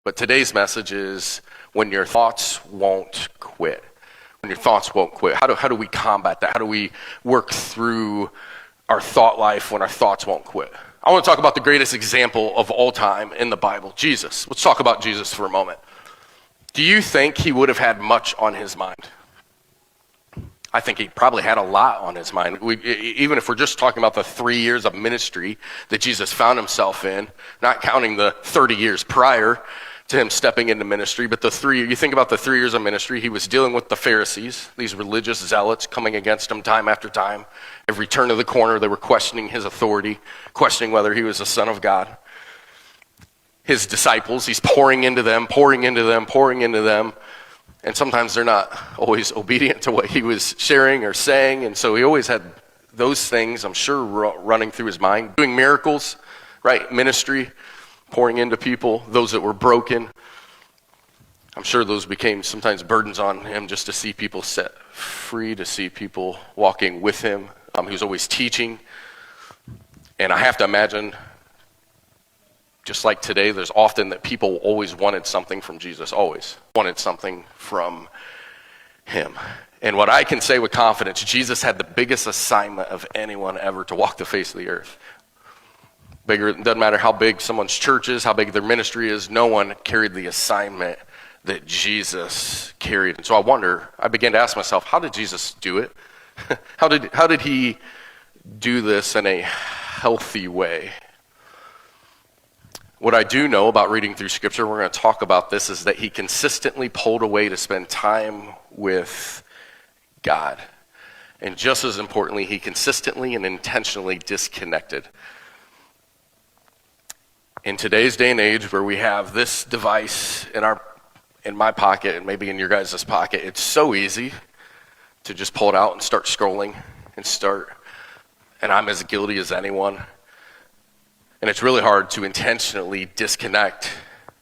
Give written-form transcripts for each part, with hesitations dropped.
But today's message is when your thoughts won't quit. When your thoughts won't quit. How do we combat that? How do we work through our thought life when our thoughts won't quit? I want to talk about the greatest example of all time in the Bible, Jesus. Let's talk about Jesus for a moment. Do you think he would have had much on his mind? I think he probably had a lot on his mind. Even if we're just talking about the 3 years of ministry that Jesus found himself in, not counting the 30 years prior to him stepping into ministry, but you think about the 3 years of ministry, he was dealing with the Pharisees, these religious zealots coming against him time after time. Every turn of the corner, they were questioning his authority, questioning whether he was the Son of God. His disciples, he's pouring into them. And sometimes they're not always obedient to what he was sharing or saying. And so he always had those things, I'm sure, running through his mind. Doing miracles, right? Ministry, pouring into people, those that were broken. I'm sure those became sometimes burdens on him just to see people set free, to see people walking with him. He was always teaching. And I have to imagine, just like today, there's often that people always wanted something from Jesus, always wanted something from him. And what I can say with confidence, Jesus had the biggest assignment of anyone ever to walk the face of the earth. Bigger, it doesn't matter how big someone's church is, how big their ministry is, no one carried the assignment that Jesus carried. And so I began to ask myself, how did Jesus do it? How did he do this in a healthy way? What I do know about reading through Scripture, we're going to talk about this, is that he consistently pulled away to spend time with God. And just as importantly, he consistently and intentionally disconnected. In today's day and age where we have this device in my pocket and maybe in your guys' pocket, it's so easy to just pull it out and start scrolling and I'm as guilty as anyone. And it's really hard to intentionally disconnect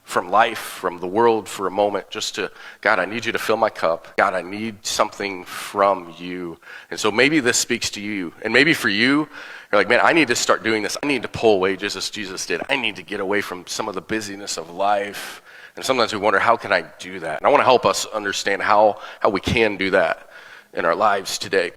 from life, from the world for a moment, just to, God, I need you to fill my cup. God, I need something from you. And so maybe this speaks to you. And maybe for you, you're like, man, I need to start doing this. I need to pull away just as Jesus did. I need to get away from some of the busyness of life. And sometimes we wonder, how can I do that? And I want to help us understand how we can do that in our lives today.